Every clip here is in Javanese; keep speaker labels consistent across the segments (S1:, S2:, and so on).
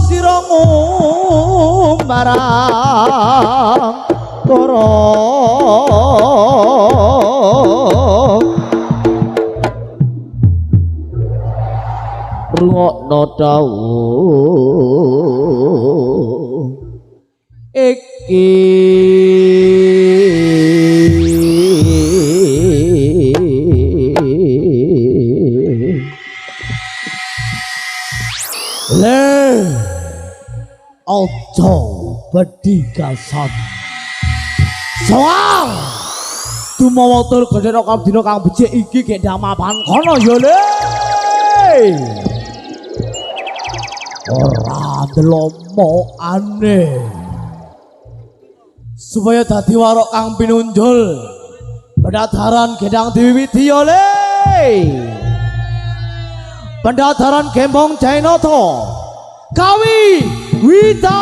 S1: siramu marang kara rungokno dawuh iki le ojo bedikasan soal tumawa tur gendera kabdina kang becik iki gek damapan kono ya le ora delomokane supaya dadi warok kang pinunjul pendadaran gedang diwiwiti ya le pendadaran gembong Jainoto Kawi Wita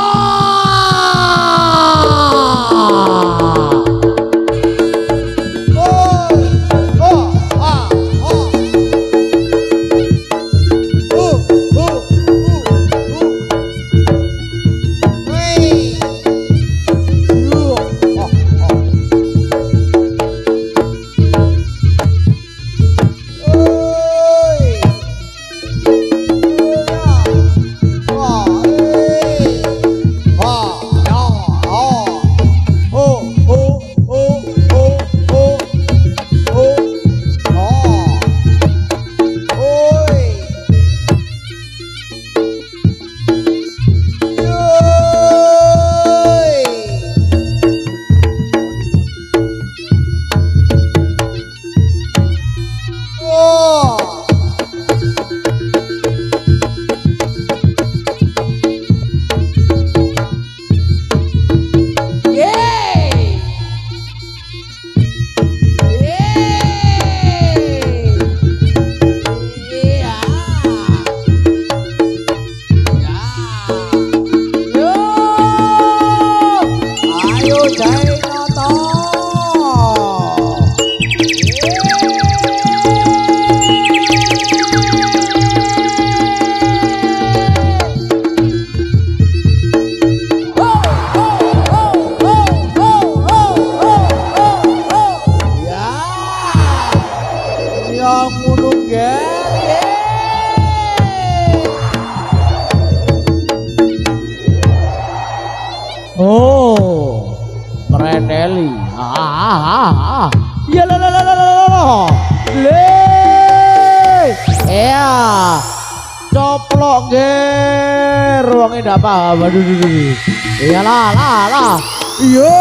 S1: ya la le ya coplok nggih ruange ndak paham aduh ya la yo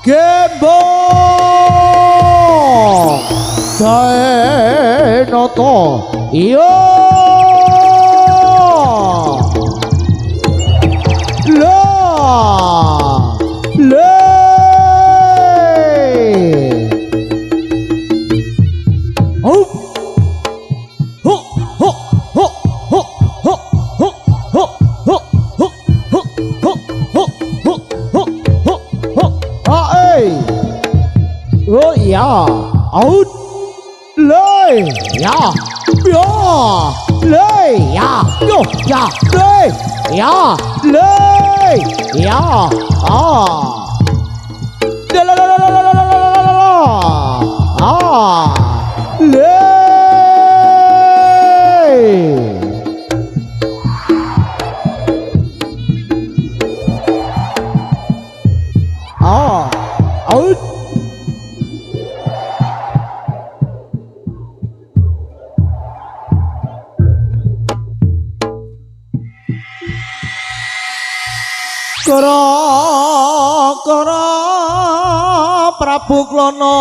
S1: gembong Jainoto yo ya out le ya yo le ya yo ya le ya le ya la le out kara Prabu Klana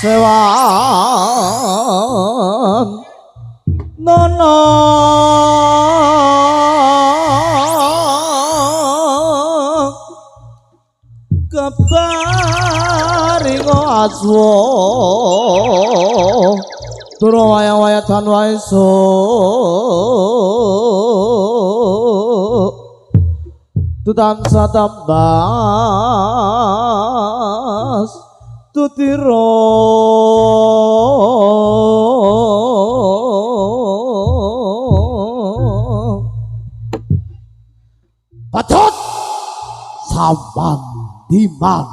S1: sewan nono keparinga aswa tur wayah-wayahan wae tu tansah tambas tutiro Patut sampan diman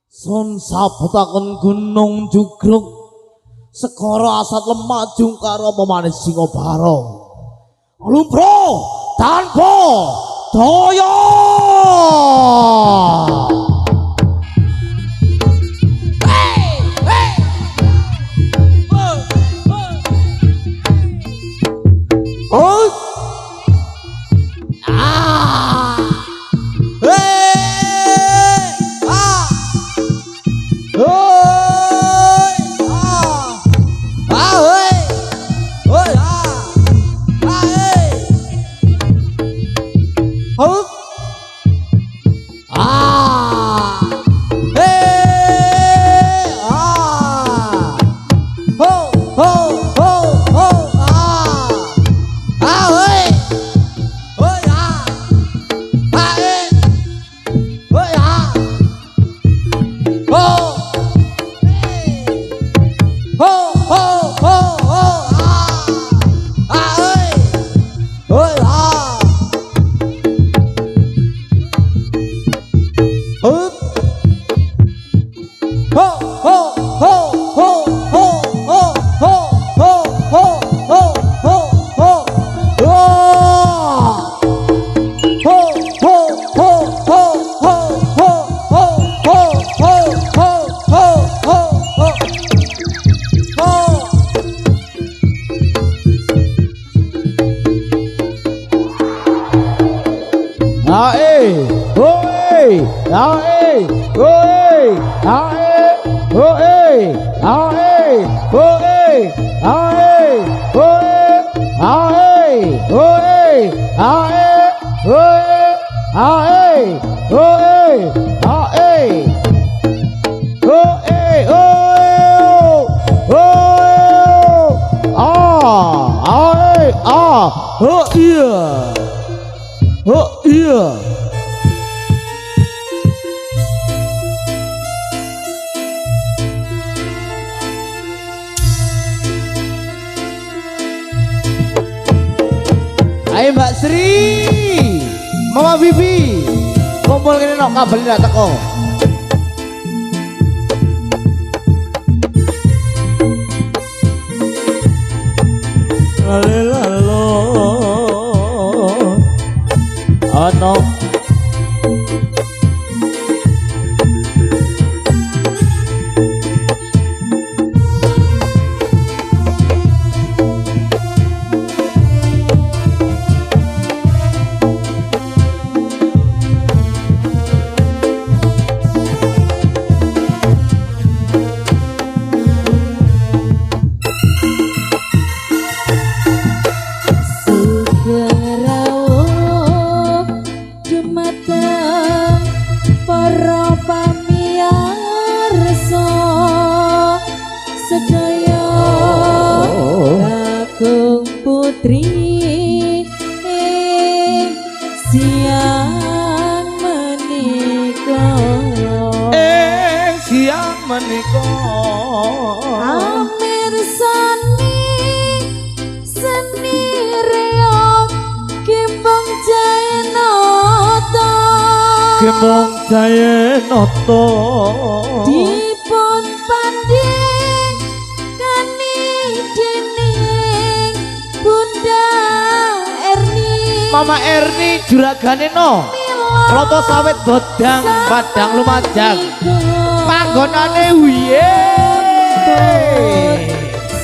S1: sun sabetaken gunung jugruk sekara asat lemah jungkara pemanis Singobara lumpro tanpa daya Ayo Mbak Sri, Mama Bibi, kumpul kene nok kabel ndak teko. Lalelo, ano. Kembang jaya noto dipun panding kani dening Bunda Erni Mama Erni juragane no klopo sawit bodang padang lumajang panggonane wiye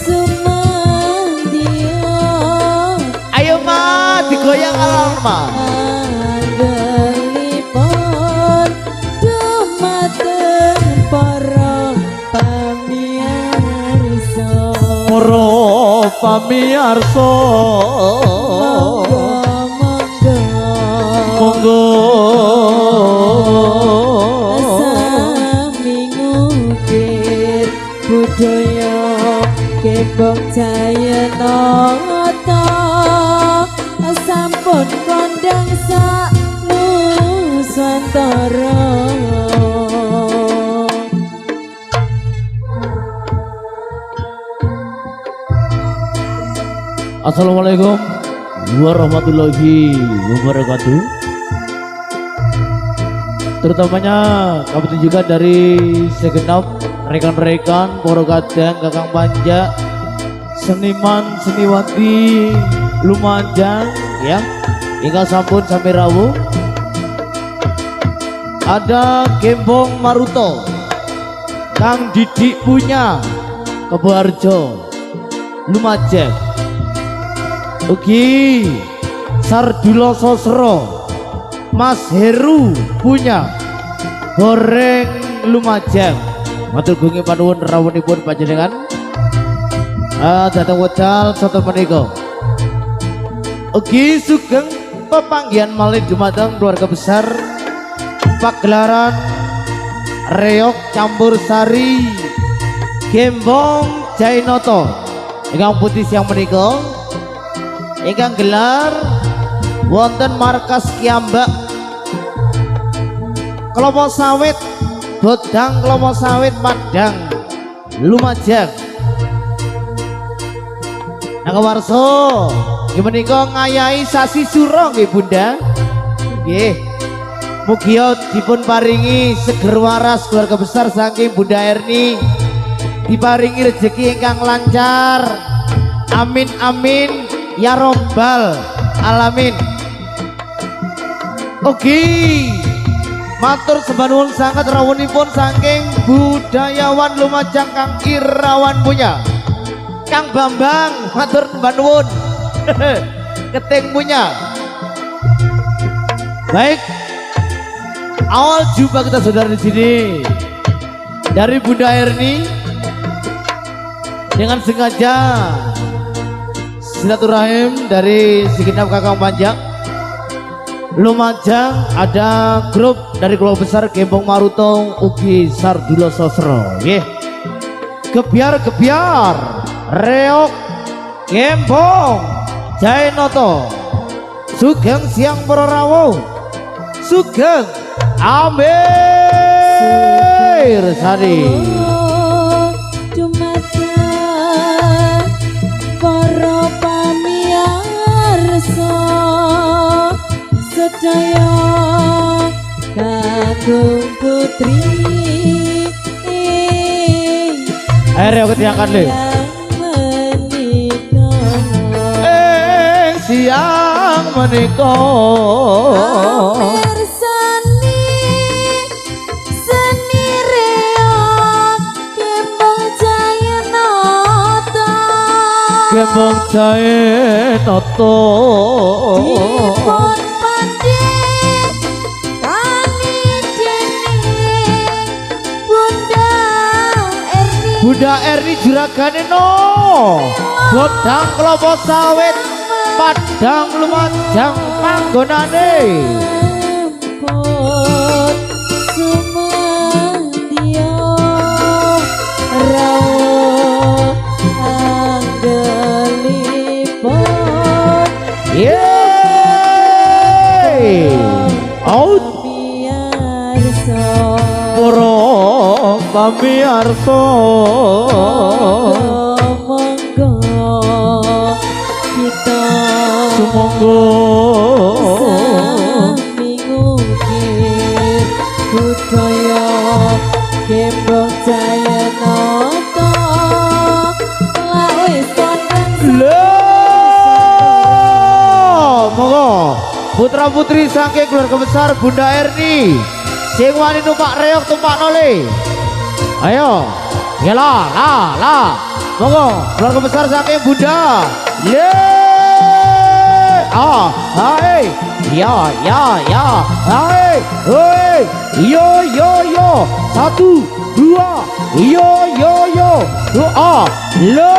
S1: sumandia ayo ma digoyang alon ma pamiarso monggo sami ngukir budaya kembang jaya nata sampun kondang sak nusantara Assalamualaikum warahmatullahi wabarakatuh. Terutamanya kami tunjukkan dari segenap rekan-rekan Poro Kadang, Kakang Panja, seniman seniwati Lumajang ya, hingga sampun sampai rawuh. Ada Gembong Maruto, Kang Didik punya Keboharjo Lumajang, ugi Sardulo Sosro Mas Heru punya Goreng Lumajang. Matur gungi panuwun rawuhipun panjenengan datang wedal soto menika. Ugi sugeng pepanggihan malih dumateng keluarga besar pagelaran reok campur sari Gembong Jainoto ingkang putih siang menika ingkang gelar wonten markas Kiambak Klopo Sawit Bodang Klopo Sawit Padang Lumajang. Nakawarso nggih menika ngayahi sasi suro nggih Bunda. Nggih. Mugi dipun paringi seger waras keluarga besar saking Bunda Erni, diparingi rezeki ingkang lancar. Amin amin ya robbal alamin. Oke, matur sembah nuwun sangat rawuhipun saking budayawan Lumajang Kang Irawan punya Kang Bambang, matur sembah nuwun keting punya. Baik, awal jumpa kita saudara di sini dari Bunda Erni dengan sengaja silaturahim dari segenap Kakang Panjang Lumajang. Ada grup dari keluarga besar Gembong Maruto ugi Sardulo Sosro nggih. Gebyar-gebyar reok Gembong Jainoto sugeng siang para rawuh, sugeng Amir Sari.
S2: Para pamirsa sedaya kagum putri
S1: Ayo ketiangkan le siang menika
S2: mirsani seni reok Gembong Jainoto.
S1: Gembong Jainoto
S2: Dipun pandhit kali dening Bunda
S1: Bunda Erni
S2: Erni
S1: juragane no Bodang Klopo Sawit Padang Lumajang panggonane.
S2: Semput sumandya rawuh anggelipun
S1: Yeay out
S2: biarsa
S1: para pamirsa
S2: monggo kita
S1: sumangga
S2: sami ngukir budaya Gembong Jainoto. Lah wis kondang
S1: monggo putra putri saking keluarga besar Bunda Erni sing wani numpak reok tumpak nole. Ayo ya la monggo keluarga besar saking Bunda ye hai ya hai hoi yo 1 2 yo doa lo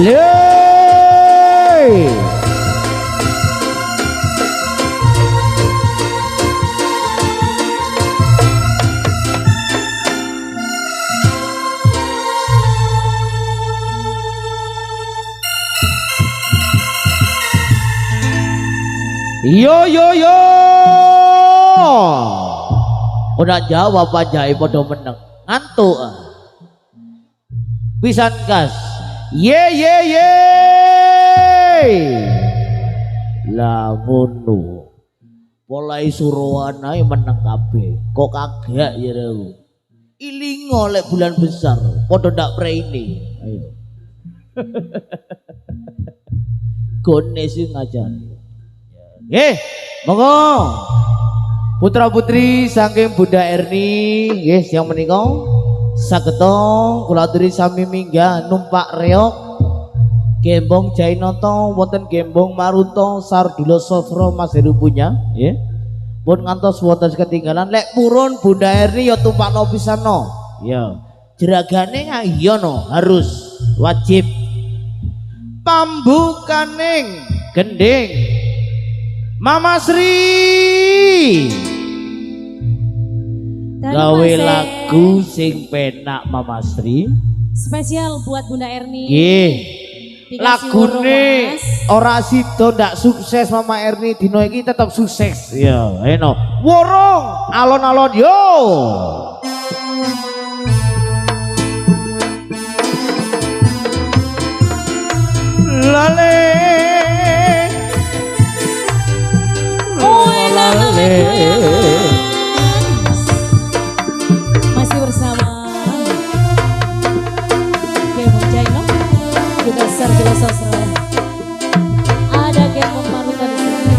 S1: le. Yo udah jawab aja podo meneng ngantuk pisan gas Ye ye ye. Lah ngono. Polai suruhan ae meneng kabeh. Kok kagak ya rewu. Ilingo lek bulan besar. Padha ndak preine. Ayo. Gone sing ngajari. Monggo. Putra putri saking Bunda Erni, nggih yang menika sageta kula aturi sami minggah numpak reog Gembong Jainoto wonten Gembong Maruto Sardula Sofro Mas Heru punya, nggih. Pun ngantos wonten ketinggalan lek purun Bunda Erni ya tumpakno pisano. Ya. Jeragane iya no, harus wajib. Pambukaning gending Mama Sri gawe lagu sing penak Mama Sri
S2: spesial buat Bunda Erni.
S1: Nggih. Lagune ora sida ndak sukses Mama Erni dino iki tetep sukses. Ya, eno. Worong alon-alon yo. Lale. Lale.
S2: Masih bersama Gembong Jaino juga Sardula Sosro. Ada Gembong Maruta di sini.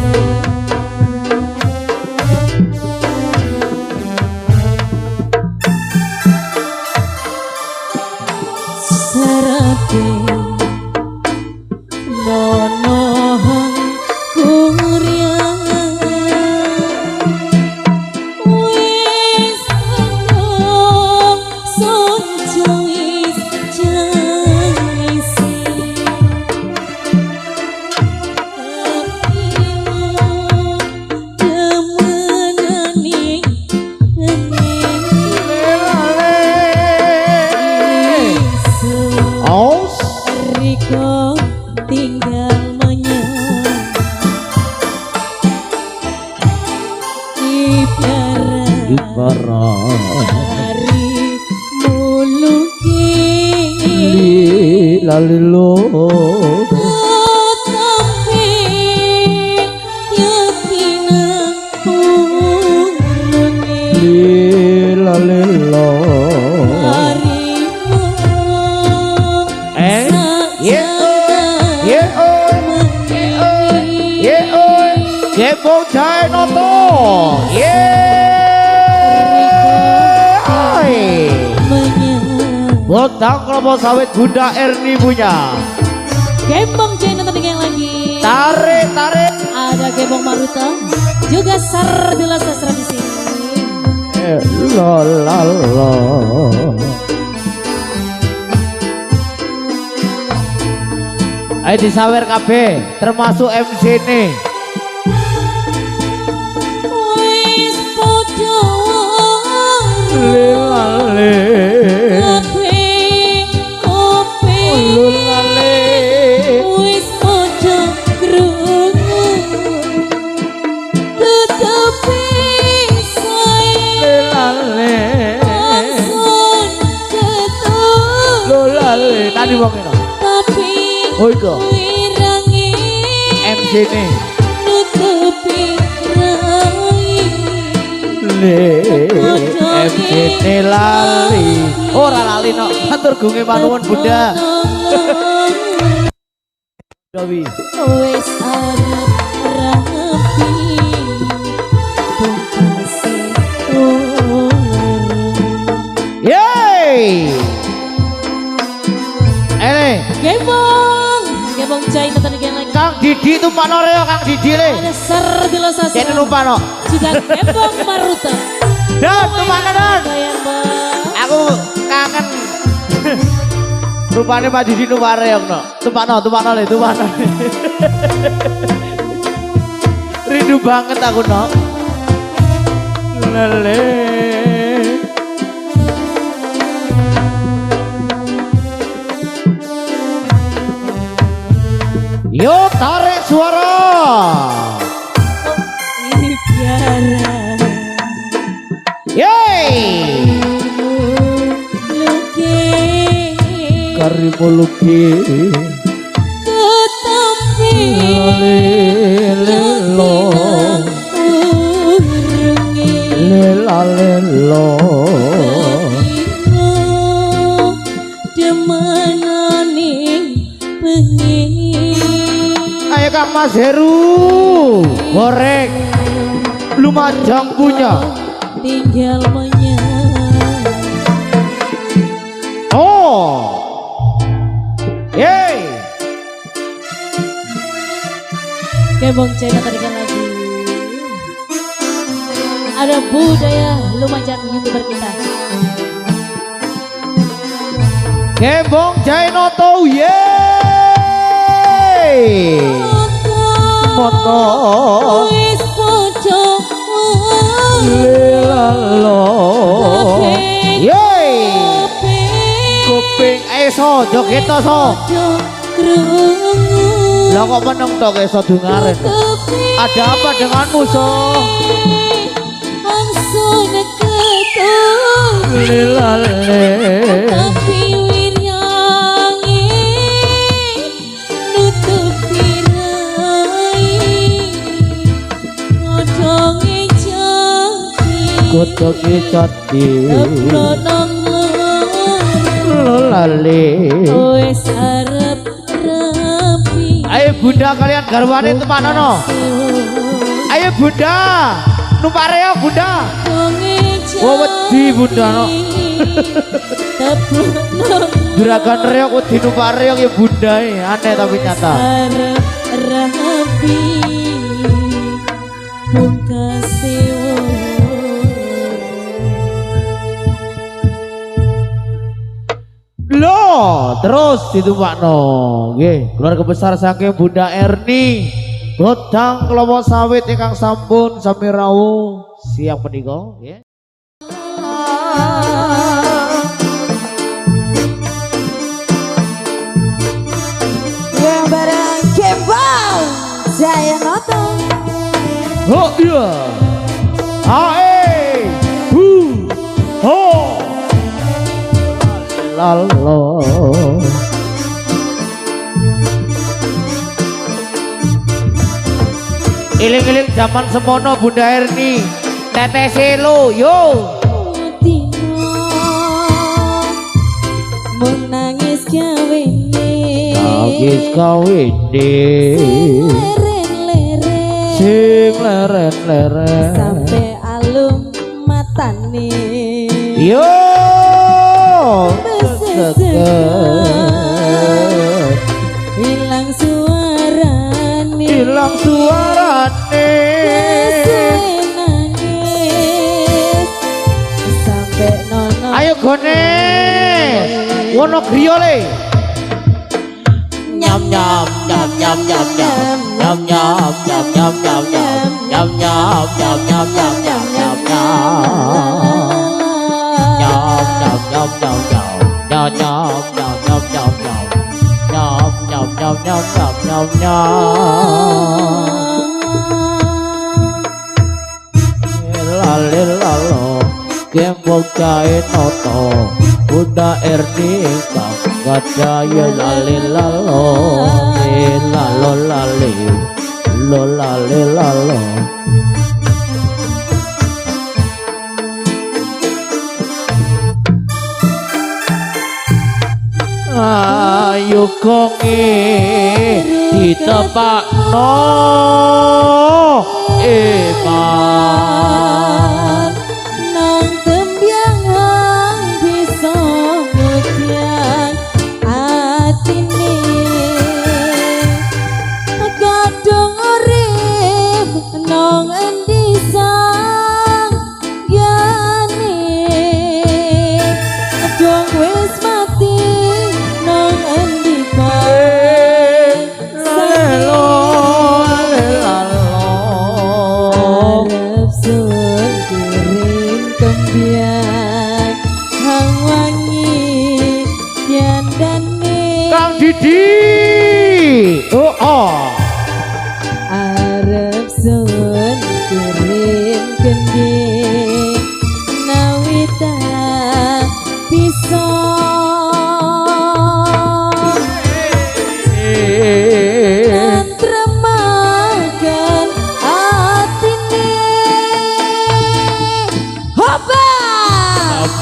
S2: Serate nonohang kuriang tinggal menyang ibarat hari muluki
S1: lalilo
S2: tapi yakina uluni
S1: lalilo Gembong Jainoto. Botang kelapa sawit Bunda Erni punya.
S2: Gembong Jainoto yang lagi.
S1: Tarik.
S2: Ada Gembong Maruta, juga Sardula Sosro di sini.
S1: La. Ayo disawer kabeh, termasuk MC nih.
S2: Wis podo
S1: lale
S2: kopi
S1: lale
S2: wis podo krungu tetapi saya
S1: lale
S2: langsung ketemu
S1: lale tadi wong ino
S2: tapi
S1: oh iku
S2: wirangi
S1: MC nih
S2: nutupi
S1: MC lali ora lali no matur gunge panuwun Bunda Dewi
S2: wis arep rapi pungkasi
S1: yeay
S2: Gembong Jainoto tadi yang lagi.
S1: Kang Didi itu Pak Noreo Kang Didi le
S2: ada Sardula Sosro
S1: jadi lupa no
S2: juga Gembong Maruta
S1: dan tumana dan aku kangen rupanya Pak Didi itu Pak Reong no tumana le rindu banget aku no lele yo tarik suara
S2: ini biara
S1: yeay
S2: luki
S1: dirimu luki
S2: Tetapi
S1: lelo
S2: urungi
S1: lelo
S2: demenani bengi.
S1: ayo Kang Mas Heru goreng Lumajang punya
S2: tinggal menyang.
S1: oh yeay
S2: Kembang China tarikan lagi. Ada budaya Lumajang YouTuber kita.
S1: Kembong Jainoto yeay moto
S2: Wis podo
S1: lelo yeay kuping eso joget to so lah kok meneng to eso dungaren ada apa denganmu so
S2: Angsun ketung
S1: lelale
S2: tapi wiryangi nutupi rai ngodongi jati
S1: kotoki jati
S2: Tepronong
S1: lelale
S2: wis arep rapi.
S1: ayo bunda kalian garwane temanono ayo bunda numpak reok bunda oh wedi bunda no juragan reok wedi numpak reok ya bunda aneh tapi nyata
S2: arep rapi pungkasewo.
S1: loh terus ditumpakno nggih keluarga besar saking Bunda Erni godang kelompok sawit ingkang sampun sami rawuh siang menika nggih
S2: Yang bareng Kembang Jainoto.
S1: oh iya ae hu ho lalo iling-iling zaman semono Bunda Erni tetese lo yo
S2: Menangis kawini
S1: nangis kawini
S2: leren-leren
S1: sing leren-leren
S2: sampai alum matane
S1: yo
S2: hilang suarane
S1: hilang suarane
S2: nangis sampai nono
S1: ayo gone wono griya le
S2: nyam nyam nyam nyam nyam nyam nyam nyam nyam nyam nyam nyam nyam nyam nyam nyam nyam
S1: Kembang Jainoto Bunda Erni ingkang gadaya lalilalo lalo lali lo lali lalo ayo kongi ditepakno eman
S2: nang tembyang bisa ngetian atine kadung urip nang endi sang yane kadung wis mati nang endi kae
S1: lelo lelo
S2: arep sun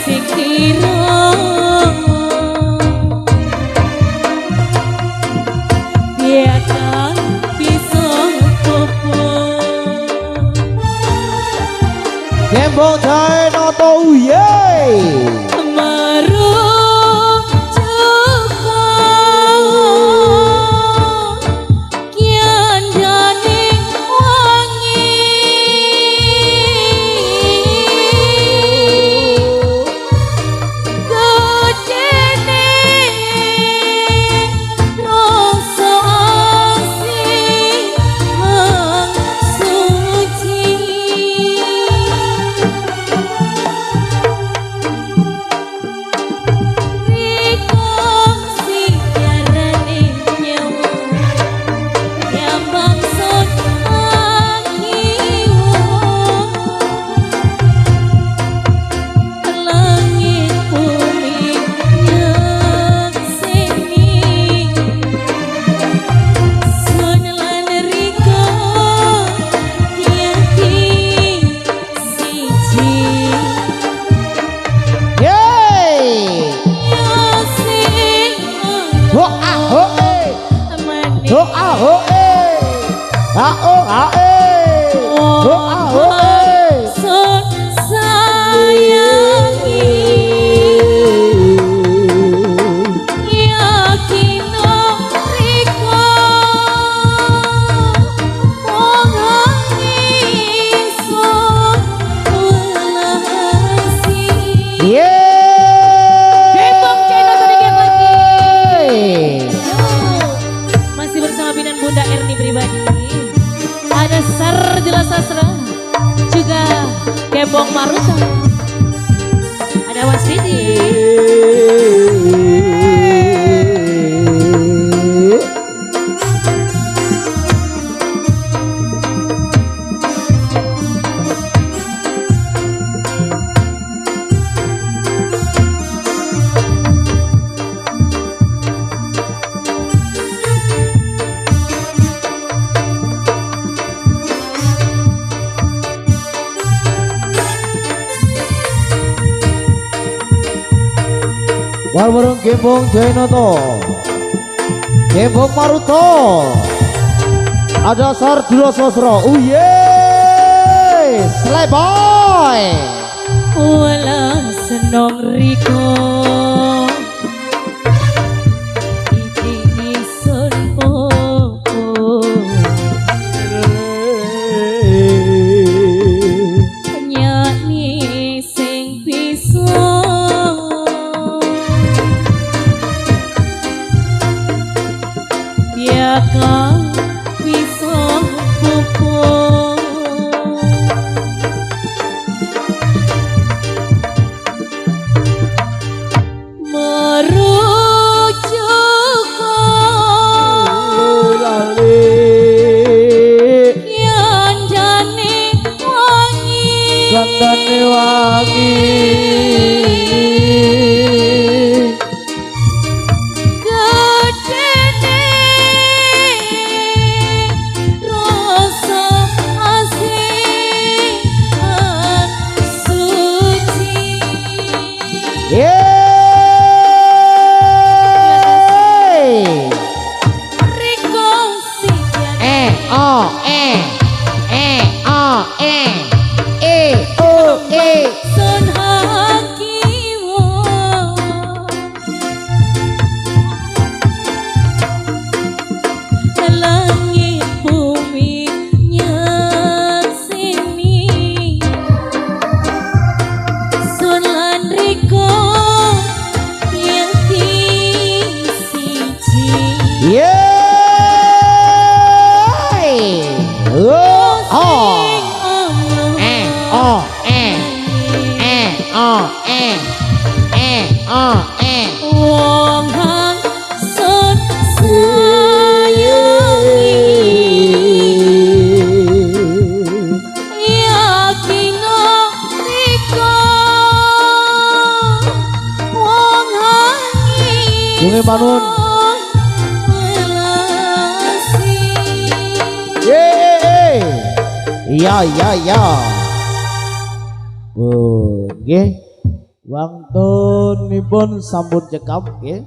S3: sing kira biarkan bisa popo
S1: Kembang Jainoto yeay
S3: masih bersama Binan Bunda Erni pribadi ada Sarjela Sastra juga Kembong Maruta ada Mas Didi
S1: Warung Kembang Jainoto Kembang Maruto ada Sarjela Sastra yeay Slayboy
S3: wala senong riko iki ison popo nyanyi sing bisa biarkan bisa popo
S1: Gandane wangi
S3: gedene rasa asih suci
S1: yeay
S3: riko sijan sun hakiwo langit bumi nyaksini sun lan riko yang siji
S1: yeay
S3: wong hang sun sayangi yakino riko wong hangi
S1: Bunga Banun
S3: welasi
S1: yeay iya nggih Wangtunipun sampun cekap nggih.